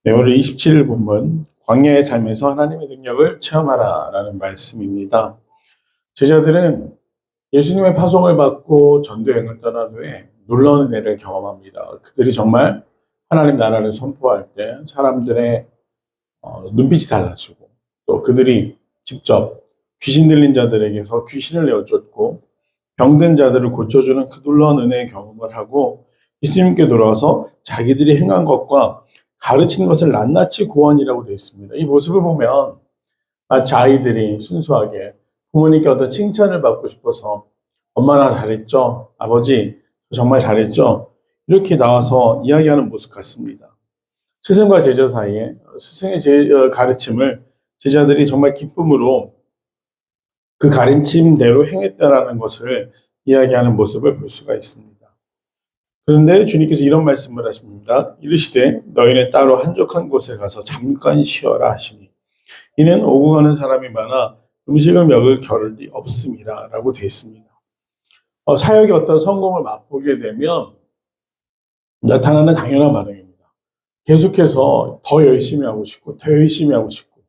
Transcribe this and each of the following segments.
네, 오늘 27일 본문 광야의 삶에서 하나님의 능력을 체험하라라는 말씀입니다. 제자들은 예수님의 파송을 받고 전도여행을 떠난 후에 놀라운 은혜를 경험합니다. 그들이 정말 하나님 나라를 선포할 때 사람들의 눈빛이 달라지고, 또 그들이 직접 귀신 들린 자들에게서 귀신을 내어쫓고 병든 자들을 고쳐주는 그 놀라운 은혜의 경험을 하고 예수님께 돌아와서 자기들이 행한 것과 가르친 것을 낱낱이 고안이라고 되어 있습니다. 이 모습을 보면 마치 아이들이 순수하게 부모님께 어떤 칭찬을 받고 싶어서 엄마 나 잘했죠? 아버지 정말 잘했죠? 이렇게 나와서 이야기하는 모습 같습니다. 스승과 제자 사이에 스승의 가르침을 제자들이 정말 기쁨으로 그 가르침대로 행했다라는 것을 이야기하는 모습을 볼 수가 있습니다. 그런데 주님께서 이런 말씀을 하십니다. 이르시되 너희는 따로 한적한 곳에 가서 잠깐 쉬어라 하시니 이는 오고 가는 사람이 많아 음식을 먹을 겨를이 없음이라 라고 되어 있습니다. 사역의 어떤 성공을 맛보게 되면 나타나는 당연한 반응입니다. 계속해서 더 열심히 하고 싶고 더 열심히 하고 싶고,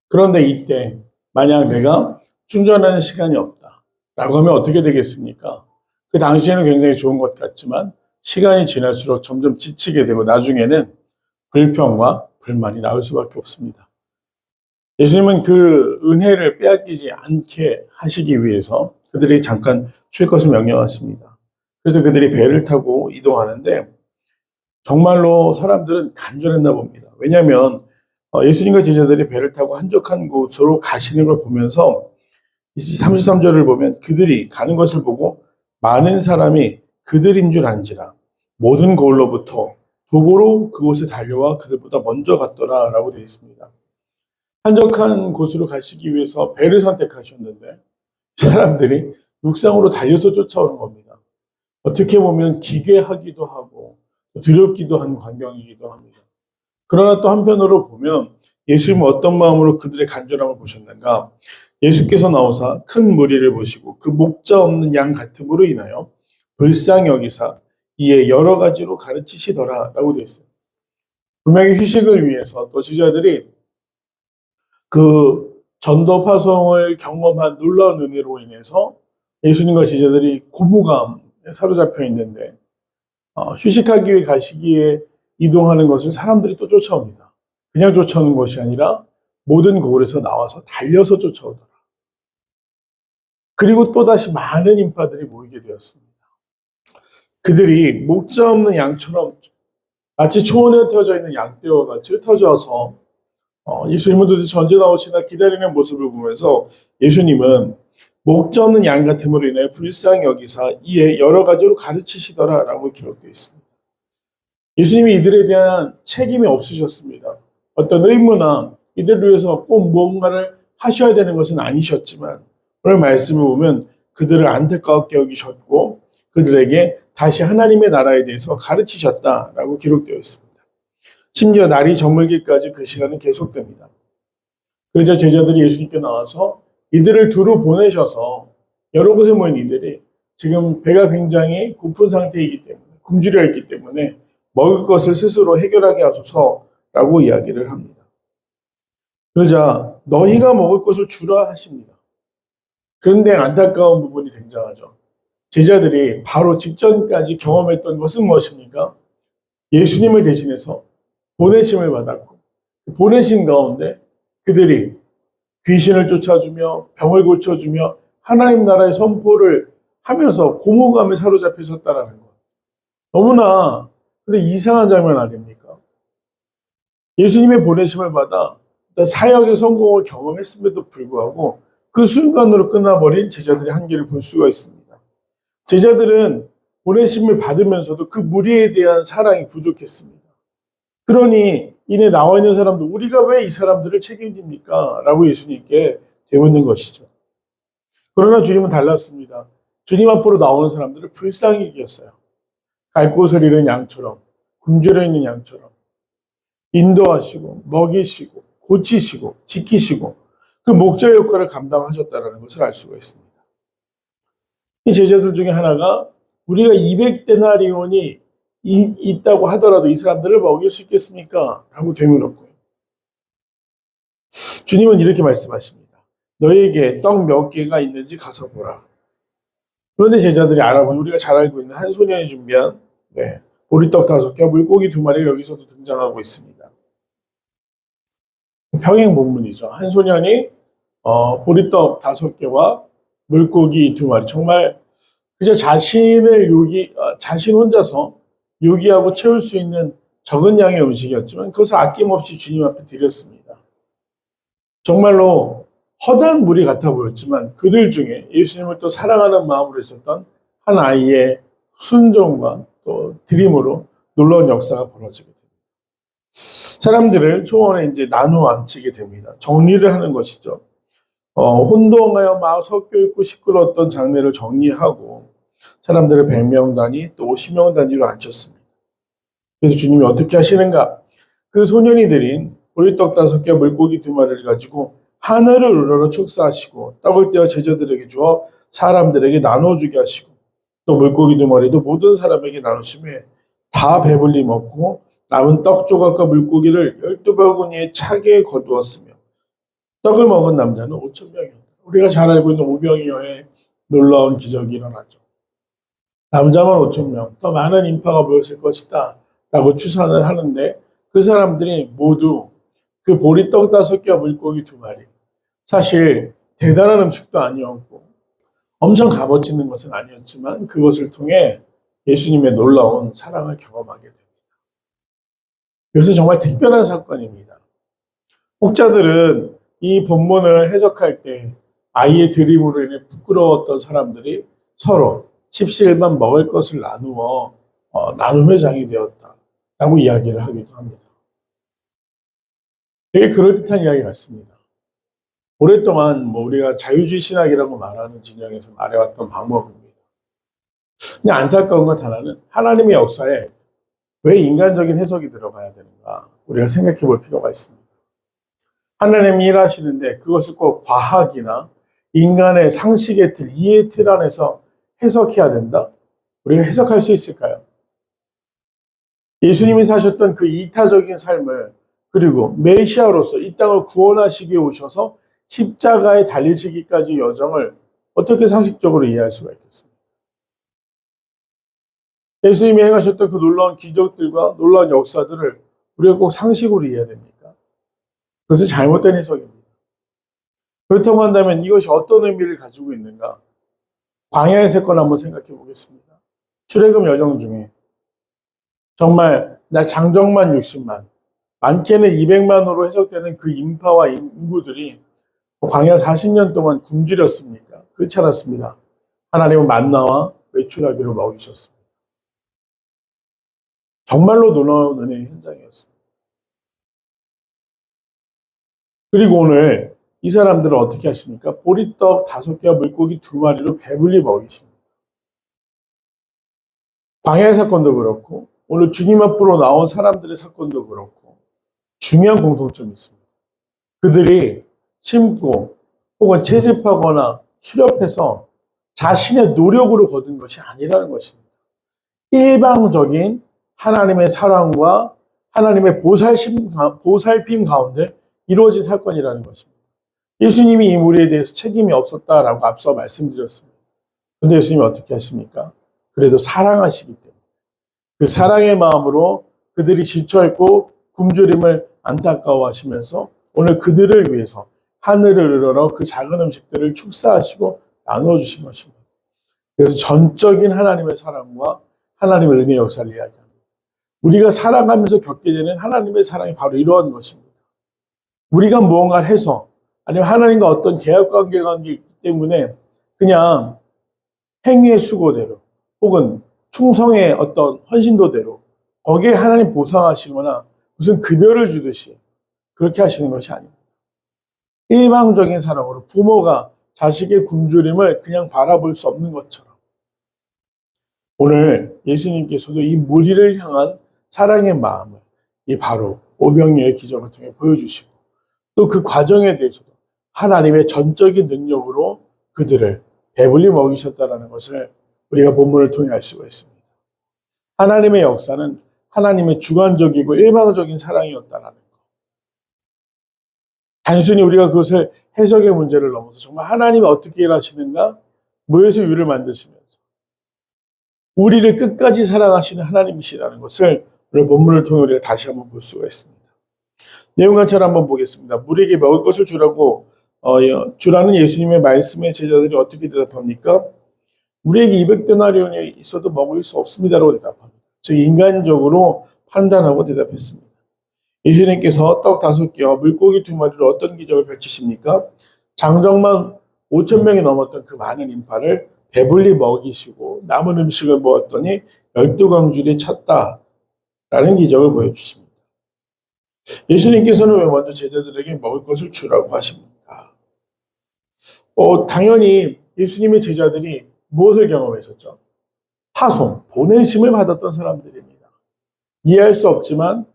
그런데 이때 만약 내가 충전하는 시간이 없다 라고 하면 어떻게 되겠습니까? 그 당시에는 굉장히 좋은 것 같지만 시간이 지날수록 점점 지치게 되고 나중에는 불평과 불만이 나올 수밖에 없습니다. 예수님은 그 은혜를 빼앗기지 않게 하시기 위해서 그들이 잠깐 쉴 것을 명령하십니다. 그래서 그들이 배를 타고 이동하는데 정말로 사람들은 간절했나 봅니다. 왜냐하면 예수님과 제자들이 배를 타고 한적한 곳으로 가시는 걸 보면서 33절을 보면 그들이 가는 것을 보고 많은 사람이 그들인 줄 안지라 모든 거울로부터 도보로 그곳에 달려와 그들보다 먼저 갔더라 라고 되어 있습니다. 한적한 곳으로 가시기 위해서 배를 선택하셨는데 사람들이 육상으로 달려서 쫓아오는 겁니다. 어떻게 보면 기괴하기도 하고 두렵기도 한 광경이기도 합니다. 그러나 또 한편으로 보면 예수님은 어떤 마음으로 그들의 간절함을 보셨는가? 예수께서 나오사 큰 무리를 보시고 그 목자 없는 양 같음으로 인하여 불쌍히 여기사 이에 여러 가지로 가르치시더라 라고 되어 있어요. 분명히 휴식을 위해서 또 제자들이 그 전도 파송을 경험한 놀라운 은혜로 인해서 예수님과 제자들이 고무감에 사로잡혀 있는데 휴식하기 위해 가시기에 이동하는 것을 사람들이 또 쫓아옵니다. 그냥 쫓아오는 것이 아니라 모든 고을에서 나와서 달려서 쫓아오더라. 그리고 또다시 많은 인파들이 모이게 되었습니다. 그들이 목자 없는 양처럼 마치 초원에 흩어져 있는 양떼와 같이 흩어져서 예수님은 도대체 언제 나오시나 기다리는 모습을 보면서 예수님은 목자 없는 양 같음으로 인해 불쌍히 여기사 이에 여러 가지로 가르치시더라 라고 기록되어 있습니다. 예수님이 이들에 대한 책임이 없으셨습니다. 어떤 의무나 이들을 위해서 꼭 무언가를 하셔야 되는 것은 아니셨지만 오늘 말씀을 보면 그들을 안타깝게 여기셨고 그들에게 다시 하나님의 나라에 대해서 가르치셨다라고 기록되어 있습니다. 심지어 날이 저물기까지 그 시간은 계속됩니다. 그래서 제자들이 예수님께 나와서 이들을 두루 보내셔서 여러 곳에 모인 이들이 지금 배가 굉장히 고픈 상태이기 때문에 굶주려 있기 때문에 먹을 것을 스스로 해결하게 하소서라고 이야기를 합니다. 그러자 너희가 먹을 것을 주라 하십니다. 그런데 안타까운 부분이 등장하죠. 제자들이 바로 직전까지 경험했던 것은 무엇입니까? 예수님을 대신해서 보내심을 받았고 보내심 가운데 그들이 귀신을 쫓아주며 병을 고쳐주며 하나님 나라의 선포를 하면서 고무감에 사로잡혀 있었다는 것. 너무나 근데 이상한 장면 아닙니까? 예수님의 보내심을 받아 사역의 성공을 경험했음에도 불구하고 그 순간으로 끝나버린 제자들의 한계를 볼 수가 있습니다. 제자들은 보내심을 받으면서도 그 무리에 대한 사랑이 부족했습니다. 그러니 이내 나와 있는 사람들 우리가 왜 이 사람들을 책임집니까? 라고 예수님께 되묻는 것이죠. 그러나 주님은 달랐습니다. 주님 앞으로 나오는 사람들을 불쌍히 여겼어요. 갈 곳을 잃은 양처럼 굶주려 있는 양처럼 인도하시고 먹이시고 고치시고 지키시고 그 목자 역할을 감당하셨다는 것을 알 수가 있습니다. 이 제자들 중에 하나가 우리가 200데나리온이 있다고 하더라도 이 사람들을 먹일 수 있겠습니까? 라고 되물었고요. 주님은 이렇게 말씀하십니다. 너에게 떡 몇 개가 있는지 가서 보라. 그런데 제자들이 알아보니 우리가 잘 알고 있는 한 소년이 준비한 보리떡 5개, 물고기 2마리가 여기서도 등장하고 있습니다. 평행 본문이죠. 한 소년이 보리떡 5개와 물고기 2마리, 정말 그저 자신 혼자서 요기하고 채울 수 있는 적은 양의 음식이었지만 그것을 아낌없이 주님 앞에 드렸습니다. 정말로 허다한 무리 같아 보였지만 그들 중에 예수님을 또 사랑하는 마음으로 있었던 한 아이의 순종과 또 드림으로 놀라운 역사가 벌어지게 됩니다. 사람들을 초원에 이제 나누어 앉히게 됩니다. 정리를 하는 것이죠. 혼동하여 막 섞여 있고 시끄러웠던 장례를 정리하고 사람들을 100명 단위 또 50명 단위로 앉혔습니다. 그래서 주님이 어떻게 하시는가? 그 소년이 드린 보리떡 5개, 물고기 2마리를 가지고 하늘을 우러러 축사하시고 떡을 떼어 제자들에게 주어 사람들에게 나눠주게 하시고 또 물고기 2마리도 모든 사람에게 나누심에 다 배불리 먹고 남은 떡 조각과 물고기를 12바구니에 차게 거두었으며 떡을 먹은 남자는 5,000명이었다. 우리가 잘 알고 있는 오병이어의 놀라운 기적이 일어나죠. 남자만 5,000명, 더 많은 인파가 모였을 것이다 라고 추산을 하는데 그 사람들이 모두 그 보리떡 5개와 물고기 2마리, 사실 대단한 음식도 아니었고 엄청 값어치는 것은 아니었지만 그것을 통해 예수님의 놀라운 사랑을 경험하게 됩니다. 그래서 정말 특별한 사건입니다. 혹자들은 이 본문을 해석할 때 아이의 드림으로 인해 부끄러웠던 사람들이 서로 십시일반 먹을 것을 나누어 나눔의 장이 되었다라고 이야기를 하기도 합니다. 되게 그럴듯한 이야기 같습니다. 오랫동안 우리가 자유주의 신학이라고 말하는 진영에서 말해왔던 방법입니다. 그냥 안타까운 것 하나는 하나님의 역사에 왜 인간적인 해석이 들어가야 되는가 우리가 생각해 볼 필요가 있습니다. 하나님이 일하시는데 그것을 꼭 과학이나 인간의 상식의 틀, 이해의 틀 안에서 해석해야 된다? 우리가 해석할 수 있을까요? 예수님이 사셨던 그 이타적인 삶을 그리고 메시아로서 이 땅을 구원하시기 위해 오셔서 십자가에 달리시기까지 여정을 어떻게 상식적으로 이해할 수가 있겠습니까? 예수님이 행하셨던 그 놀라운 기적들과 놀라운 역사들을 우리가 꼭 상식으로 이해해야 됩니까? 그것은 잘못된 해석입니다. 그렇다고 한다면 이것이 어떤 의미를 가지고 있는가? 광야의 사건 한번 생각해 보겠습니다. 출애굽 여정 중에 정말 장정만 60만, 많게는 200만으로 해석되는 그 인파와 인구들이 광야 40년 동안 굶주렸습니까? 그렇지 않았습니다. 하나님은 만나와 외출하기로 먹이셨습니다. 정말로 놀라운 은혜의 현장이었습니다. 그리고 오늘 이 사람들은 어떻게 하십니까? 보리떡 5개와 물고기 2마리로 배불리 먹이십니다. 광야의 사건도 그렇고 오늘 주님 앞으로 나온 사람들의 사건도 그렇고 중요한 공통점이 있습니다. 그들이 심고 혹은 채집하거나 수렵해서 자신의 노력으로 거둔 것이 아니라는 것입니다. 일방적인 하나님의 사랑과 하나님의 보살핌 가운데 이루어진 사건이라는 것입니다. 예수님이 이 무리에 대해서 책임이 없었다라고 앞서 말씀드렸습니다. 그런데 예수님이 어떻게 하십니까? 그래도 사랑하시기 때문에 그 사랑의 마음으로 그들이 지쳐있고 굶주림을 안타까워하시면서 오늘 그들을 위해서 하늘을 우러러 그 작은 음식들을 축사하시고 나누어주신 것입니다. 그래서 전적인 하나님의 사랑과 하나님의 은혜의 역사를 이야기합니다. 우리가 살아가면서 겪게 되는 하나님의 사랑이 바로 이러한 것입니다. 우리가 무언가를 해서 아니면 하나님과 어떤 계약관계가 있기 때문에 그냥 행위의 수고대로 혹은 충성의 어떤 헌신도대로 거기에 하나님 보상하시거나 무슨 급여를 주듯이 그렇게 하시는 것이 아닙니다. 일방적인 사랑으로 부모가 자식의 굶주림을 그냥 바라볼 수 없는 것처럼 오늘 예수님께서도 이 무리를 향한 사랑의 마음을 이 바로 오병이어의 기적을 통해 보여주시고 또 그 과정에 대해서도 하나님의 전적인 능력으로 그들을 배불리 먹이셨다는 것을 우리가 본문을 통해 알 수가 있습니다. 하나님의 역사는 하나님의 주관적이고 일방적인 사랑이었다라는 거. 단순히 우리가 그것을 해석의 문제를 넘어서 정말 하나님이 어떻게 일하시는가? 무에서 유를 만드시면서 우리를 끝까지 사랑하시는 하나님이시라는 것을 오늘 본문을 통해 우리가 다시 한번 볼 수가 있습니다. 내용 관찰 한번 보겠습니다. 우리에게 먹을 것을 주라는 예수님의 말씀에 제자들이 어떻게 대답합니까? 우리에게 200데나리온이 있어도 먹을 수 없습니다라고 대답합니다. 즉 인간적으로 판단하고 대답했습니다. 예수님께서 떡 5개와 물고기 2마리로 어떤 기적을 펼치십니까? 장정만 5,000명이 넘었던 그 많은 인파를 배불리 먹이시고 남은 음식을 모았더니 12광줄이 찼다라는 기적을 보여주십니다. 예수님께서는 왜 먼저 제자들에게 먹을 것을 주라고 하십니까? 당연히 예수님의 제자들이 무엇을 경험했었죠? 파송, 보내심을 받았던 사람들입니다. 이해할 수 없지만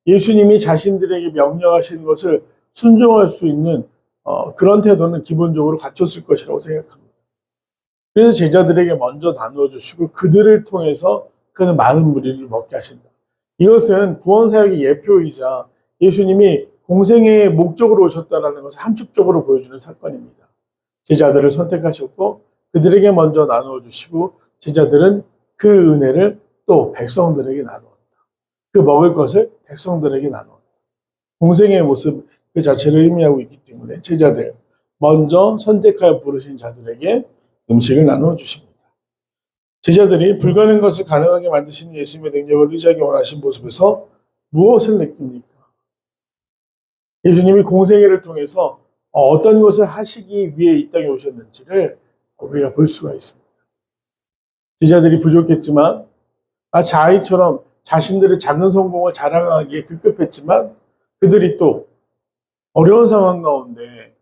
예수님이 자신들에게 명령하시는 것을 순종할 수 있는 그런 태도는 기본적으로 갖췄을 것이라고 생각합니다. 그래서 제자들에게 먼저 나누어 주시고 그들을 통해서 그는 많은 무리를 먹게 하신다. 이것은 구원사역의 예표이자 예수님이 공생의 목적으로 오셨다는 것을 함축적으로 보여주는 사건입니다. 제자들을 선택하셨고 그들에게 먼저 나누어 주시고 제자들은 그 은혜를 또 백성들에게 나누었다. 그 먹을 것을 백성들에게 나누었다. 공생의 모습 그 자체를 의미하고 있기 때문에 제자들 먼저 선택하여 부르신 자들에게 음식을 나누어 주십니다. 제자들이 불가능한 것을 가능하게 만드시는 예수님의 능력을 의지하기 원하신 모습에서 무엇을 느낍니까? 예수님이 공생애를 통해서 어떤 것을 하시기 위해 이 땅에 오셨는지를 우리가 볼 수가 있습니다. 제자들이 부족했지만 마치 아이처럼 자신들의 작은 성공을 자랑하기에 급급했지만 그들이 또 어려운 상황 가운데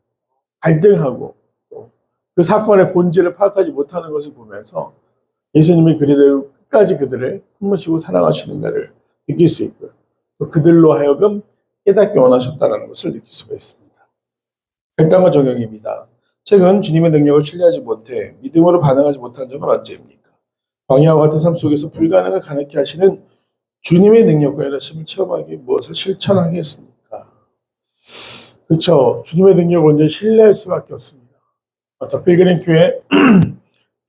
갈등하고 또 그 사건의 본질을 파악하지 못하는 것을 보면서 예수님이 그대로 끝까지 그들을 품으시고 사랑하시는가를 느낄 수 있고요. 또 그들로 하여금 깨닫기 원하셨다는 것을 느낄 수가 있습니다. 결단과 적용입니다. 최근 주님의 능력을 신뢰하지 못해 믿음으로 반응하지 못한 적은 언제입니까? 광야와 같은 삶 속에서 불가능을 가능케 하시는 주님의 능력과 일하심을 체험하기 위해 무엇을 실천하겠습니까? 그렇죠. 주님의 능력을 언제 신뢰할 수밖에 없습니다. 더 필그림 교회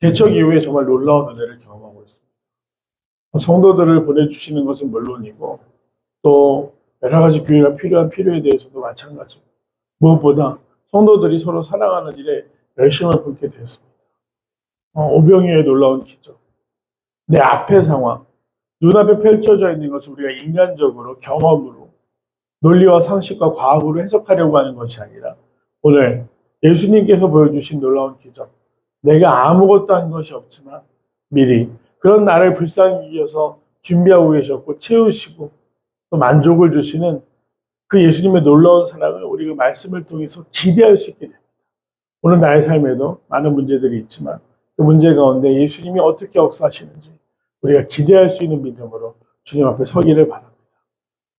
개척 이후에 정말 놀라운 은혜를 경험하고 있습니다. 성도들을 보내주시는 것은 물론이고 또 여러 가지 교회가 필요한 필요에 대해서도 마찬가지고 무엇보다 성도들이 서로 사랑하는 일에 열심을 품게 되었습니다. 오병이어의 놀라운 기적. 내 앞의 상황, 눈앞에 펼쳐져 있는 것을 우리가 인간적으로 경험으로 논리와 상식과 과학으로 해석하려고 하는 것이 아니라 오늘 예수님께서 보여주신 놀라운 기적. 내가 아무것도 한 것이 없지만 미리 그런 나를 불쌍히 여겨서 준비하고 계셨고 채우시고 또 만족을 주시는 그 예수님의 놀라운 사랑을 우리가 말씀을 통해서 기대할 수 있게 됩니다. 오늘 나의 삶에도 많은 문제들이 있지만 그 문제 가운데 예수님이 어떻게 역사하시는지 우리가 기대할 수 있는 믿음으로 주님 앞에 서기를 바랍니다.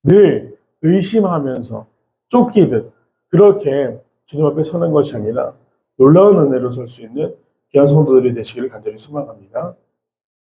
늘 의심하면서 쫓기듯 그렇게 주님 앞에 서는 것이 아니라 놀라운 은혜로 설 수 있는 귀한 성도들이 되시기를 간절히 소망합니다.